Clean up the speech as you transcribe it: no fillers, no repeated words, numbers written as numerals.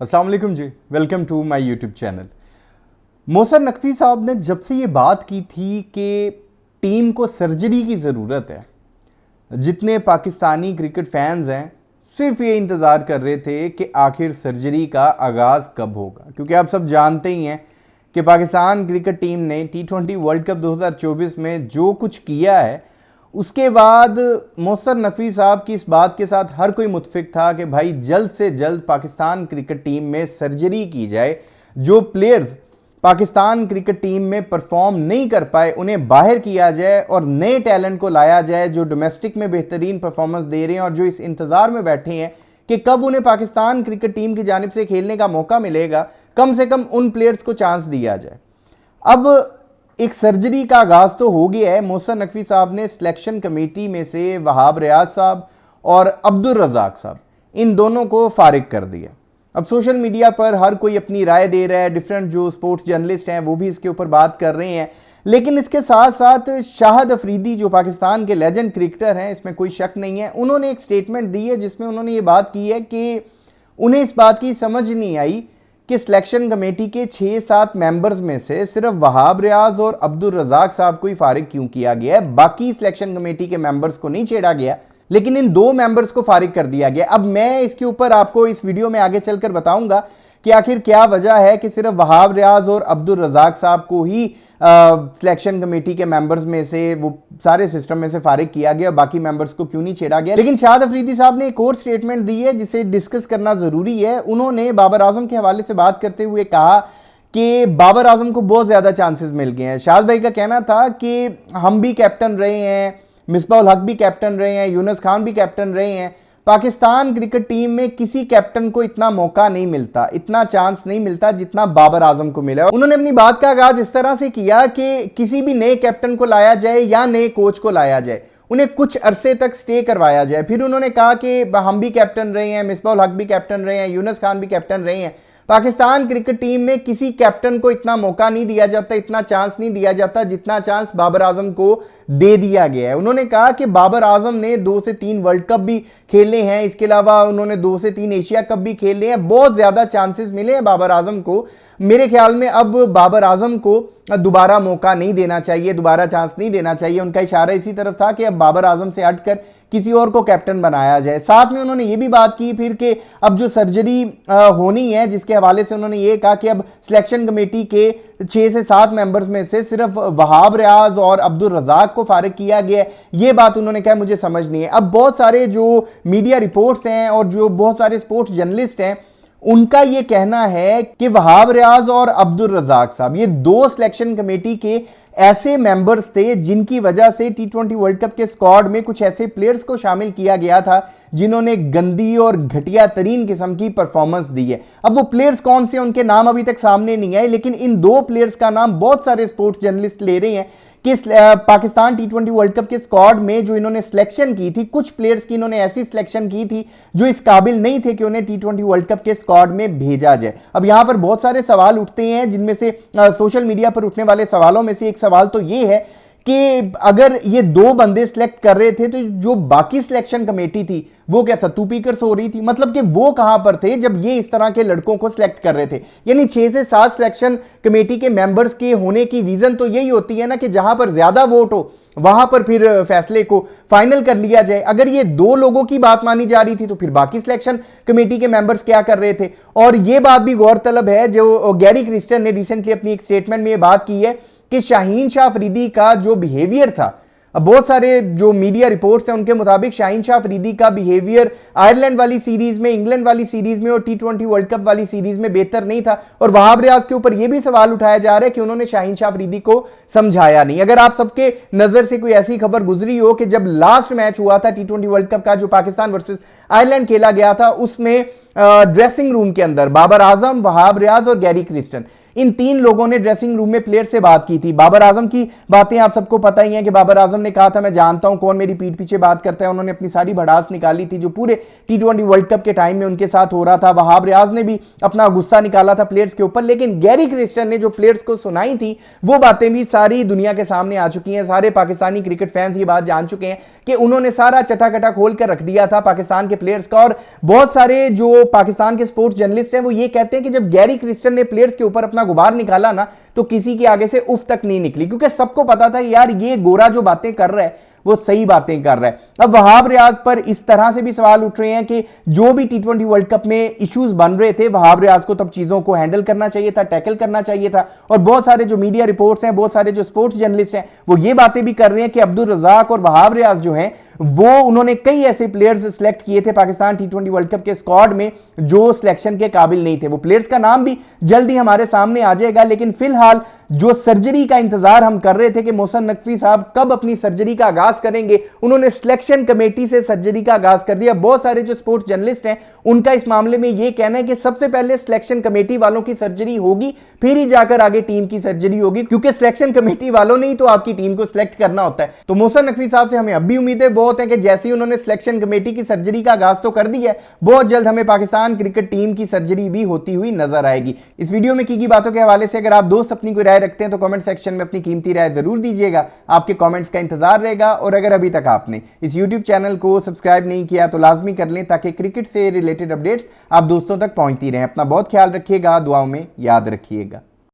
अस्सलाम वालेकुम जी, welcome to my YouTube channel. Mohsin Naqvi साहब ने जब से ये बात की थी कि टीम को सर्जरी की ज़रूरत है, जितने पाकिस्तानी क्रिकेट फैंस हैं सिर्फ ये इंतज़ार कर रहे थे कि आखिर सर्जरी का आगाज़ कब होगा, क्योंकि आप सब जानते ही हैं कि पाकिस्तान क्रिकेट टीम ने T20 वर्ल्ड कप 2024 में जो कुछ किया है उसके बाद मोहसिन नकवी साहब की इस बात के साथ हर कोई मुत्फिक था कि भाई जल्द से जल्द पाकिस्तान क्रिकेट टीम में सर्जरी की जाए। जो प्लेयर्स पाकिस्तान क्रिकेट टीम में परफॉर्म नहीं कर पाए उन्हें बाहर किया जाए और नए टैलेंट को लाया जाए जो डोमेस्टिक में बेहतरीन परफॉर्मेंस दे रहे हैं और जो इस इंतज़ार में बैठे हैं कि कब उन्हें पाकिस्तान क्रिकेट टीम की जानिब से खेलने का मौका मिलेगा, कम से कम उन प्लेयर्स को चांस दिया जाए। अब एक सर्जरी का आगाज तो हो गया है। मोहसिन नकवी साहब ने सिलेक्शन कमेटी में से वहाब रियाज साहब और अब्दुल रज़ाक साहब इन दोनों को फारिग कर दिया। अब सोशल मीडिया पर हर कोई अपनी राय दे रहा है, डिफरेंट जो स्पोर्ट्स जर्नलिस्ट हैं वो भी इसके ऊपर बात कर रहे हैं, लेकिन इसके साथ साथ शाहिद अफरीदी जो पाकिस्तान के लेजेंड क्रिकेटर हैं, इसमें कोई शक नहीं है, उन्होंने एक स्टेटमेंट दी है जिसमें उन्होंने ये बात की है कि उन्हें इस बात की समझ नहीं आई कि सिलेक्शन कमेटी के 6-7 मेंबर्स में से सिर्फ वहाब रियाज और अब्दुल रज़ाक साहब को ही फारिग क्यों किया गया है, बाकी सिलेक्शन कमेटी के मेंबर्स को नहीं छेड़ा गया, लेकिन इन 2 मेंबर्स को फारिग कर दिया गया। अब मैं इसके ऊपर आपको इस वीडियो में आगे चलकर बताऊंगा कि आखिर क्या वजह है कि सिर्फ वहाब रियाज और अब्दुल रज़ाक साहब को ही सिलेक्शन कमेटी के मेंबर्स में से, वो सारे सिस्टम में से फारिग किया गया, बाकी मेंबर्स को क्यों नहीं छेड़ा गया। लेकिन शाहिद अफरीदी साहब ने एक और स्टेटमेंट दी है जिसे डिस्कस करना जरूरी है। उन्होंने बाबर आजम के हवाले से बात करते हुए कहा कि बाबर आजम को बहुत ज्यादा चांसेस मिल गए हैं। शाहिद भाई का कहना था कि हम भी कैप्टन रहे हैं, मिसबाह उल हक भी कैप्टन रहे हैं, यूनुस खान भी कैप्टन रहे हैं, पाकिस्तान क्रिकेट टीम में किसी कैप्टन को इतना मौका नहीं मिलता, इतना चांस नहीं मिलता जितना बाबर आजम को मिला। उन्होंने अपनी बात का आगाज इस तरह से किया कि किसी भी नए कैप्टन को लाया जाए या नए कोच को लाया जाए, उन्हें कुछ अरसे तक स्टे करवाया जाए। फिर उन्होंने कहा कि हम भी कैप्टन रहे हैं, मिसबाह उल हक भी कैप्टन रहे हैं, यूनुस खान भी कैप्टन रहे हैं, पाकिस्तान क्रिकेट टीम में किसी कैप्टन को इतना मौका नहीं दिया जाता, इतना चांस नहीं दिया जाता जितना चांस बाबर आजम को दे दिया गया है। उन्होंने कहा कि बाबर आजम ने 2 से 3 वर्ल्ड कप भी खेले हैं, इसके अलावा उन्होंने 2 से 3 एशिया कप भी खेले हैं, बहुत ज्यादा चांसेस मिले हैं बाबर आजम को। मेरे ख्याल में अब बाबर आजम को दोबारा मौका नहीं देना चाहिए, दोबारा चांस नहीं देना चाहिए। उनका इशारा इसी तरफ था कि अब बाबर आजम से हटकर किसी और को कैप्टन बनाया जाए। साथ में उन्होंने ये भी बात की फिर कि अब जो सर्जरी होनी है, जिसके हवाले से उन्होंने ये कहा कि अब सिलेक्शन कमेटी के 6 से 7 मेंबर्स में से सिर्फ वहाब रियाज और अब्दुल रज़ाक को फारिग किया गया। ये बात उन्होंने कहा मुझे समझ नहीं है। अब बहुत सारे जो मीडिया रिपोर्ट्स हैं और जो बहुत सारे स्पोर्ट्स जर्नलिस्ट हैं उनका यह कहना है कि वहाब रियाज और अब्दुल रज़ाक साहब ये 2 सिलेक्शन कमेटी के ऐसे मेंबर्स थे जिनकी वजह से T20 वर्ल्ड कप के स्क्वाड में कुछ ऐसे प्लेयर्स को शामिल किया गया था जिन्होंने गंदी और घटिया तरीन किस्म की परफॉर्मेंस दी है। अब वो प्लेयर्स कौन से, उनके नाम अभी तक सामने नहीं आए, लेकिन इन 2 प्लेयर्स का नाम बहुत सारे स्पोर्ट्स जर्नलिस्ट ले रहे हैं कि पाकिस्तान T20 वर्ल्ड कप के स्क्वाड में जो इन्होंने सिलेक्शन की थी, कुछ प्लेयर्स की इन्होंने ऐसी सिलेक्शन की थी जो इस काबिल नहीं थे कि उन्हें T20 वर्ल्ड कप के स्क्वाड में भेजा जाए। अब यहां पर बहुत सारे सवाल उठते हैं, जिनमें से सोशल मीडिया पर उठने वाले सवालों में से एक सवाल तो ये है कि अगर ये 2 बंदे सिलेक्ट कर रहे थे तो जो बाकी सिलेक्शन कमेटी थी वो क्या सत्तू पीकर सो रही थी? मतलब कि वो कहां पर थे जब ये इस तरह के लड़कों को सिलेक्ट कर रहे थे? यानी 6 से 7 सिलेक्शन कमेटी के मेंबर्स के होने की रीजन तो यही होती है ना कि जहां पर ज्यादा वोट हो वहां पर फिर फैसले को फाइनल कर लिया जाए। अगर ये 2 लोगों की बात मानी जा रही थी तो फिर बाकी सिलेक्शन कमेटी के मेंबर्स क्या कर रहे थे? और ये बात भी गौरतलब है, जो गैरी क्रिस्टन ने रिसेंटली अपनी एक स्टेटमेंट में ये बात की है कि शाहीन शाह अफरीदी का जो बिहेवियर था, अब बहुत सारे जो मीडिया रिपोर्ट्स हैं उनके मुताबिक शाहीन शाह अफरीदी का बिहेवियर आयरलैंड वाली सीरीज में, इंग्लैंड वाली सीरीज में और T20 वर्ल्ड कप वाली सीरीज में बेहतर नहीं था। और वहाब रियाज के ऊपर यह भी सवाल उठाया जा रहा है कि उन्होंने शाहीन शाह अफरीदी को समझाया नहीं। अगर आप सबके नजर से कोई ऐसी खबर गुजरी हो कि जब लास्ट मैच हुआ था T20 वर्ल्ड कप का जो पाकिस्तान वर्सेस आयरलैंड खेला गया था, उसमें ड्रेसिंग रूम के अंदर बाबर आजम, वहाब रियाज और गैरी क्रिस्टन, इन 3 लोगों ने ड्रेसिंग रूम में प्लेयर से बात की थी। बाबर आजम की बातें आप सबको पता ही हैं कि बाबर आजम ने कहा था मैं जानता हूं कौन मेरी पीठ पीछे बात करता है। उन्होंने अपनी सारी भड़ास निकाली थी जो पूरे T20 वर्ल्ड कप के टाइम में उनके साथ हो रहा था। वहाब रियाज ने भी अपना गुस्सा निकाला था प्लेयर्स के ऊपर, लेकिन गैरी क्रिस्टन ने जो प्लेयर्स को सुनाई थी वो बातें भी सारी दुनिया के सामने आ चुकी हैं। सारे पाकिस्तानी क्रिकेट फैंस ये बात जान चुके हैं कि उन्होंने सारा चटाकटा खोल कर रख दिया था पाकिस्तान के प्लेयर्स का। और बहुत सारे जो पाकिस्तान के स्पोर्ट्स जर्नलिस्ट हैं वो ये कहते हैं कि जब गैरी क्रिस्टन ने प्लेयर्स के ऊपर अपना गुबार निकाला ना, तो किसी के आगे से उफ तक नहीं निकली, क्योंकि सबको पता था यार ये गोरा जो बातें कर रहा है वो सही बातें कर रहा है। अब वहाब रियाज पर इस तरह से भी सवाल उठ रहे हैं कि जो भी T20 वर्ल्ड कप में इश्यूज बन रहे थे, वहाब रियाज को तब चीजों को हैंडल करना चाहिए था, टैकल करना चाहिए था। और बहुत सारे जो मीडिया रिपोर्ट्स हैं, बहुत सारे जो स्पोर्ट्स जर्नलिस्ट हैं, वो ये बातें भी कर रहे हैं कि अब्दुल रज़ाक और वहाब रियाज जो हैं वो उन्होंने कई ऐसे प्लेयर्स सिलेक्ट किए थे पाकिस्तान T20 वर्ल्ड कप के स्क्वाड में जो सिलेक्शन के काबिल नहीं थे। वो प्लेयर्स का नाम भी जल्दी हमारे सामने आ जाएगा, लेकिन फिलहाल जो सर्जरी का इंतजार हम कर रहे थे कि मोहसिन नकवी साहब कब अपनी सर्जरी का आगाज करेंगे, उन्होंने सिलेक्शन कमेटी से सर्जरी का आगाज कर दिया। बहुत सारे जो स्पोर्ट्स जर्नलिस्ट हैं उनका इस मामले में यह कहना है कि सबसे पहले सिलेक्शन कमेटी वालों की सर्जरी होगी, फिर ही जाकर आगे टीम की सर्जरी होगी, क्योंकि सिलेक्शन कमेटी वालों ने ही तो आपकी टीम को सिलेक्ट करना होता है। तो मोहसिन नकवी साहब से हमें अब भी उम्मीदें बहुत है कि जैसे ही उन्होंने सिलेक्शन कमेटी की सर्जरी का आगाज तो कर दिया है, बहुत जल्द हमें पाकिस्तान क्रिकेट टीम की सर्जरी भी होती हुई नजर आएगी। इस वीडियो में की बातों के हवाले से अगर आप दोस्त अपनी कोई राय रखते हैं तो कमेंट सेक्शन में अपनी कीमती राय जरूर दीजिएगा, आपके कमेंट्स का इंतजार रहेगा। और अगर अभी तक आपने इस YouTube चैनल को सब्सक्राइब नहीं किया तो लाजमी कर लें, ताकि क्रिकेट से रिलेटेड अपडेट्स आप दोस्तों तक पहुंचती रहें। अपना बहुत ख्याल रखिएगा, दुआओं में याद रखिएगा।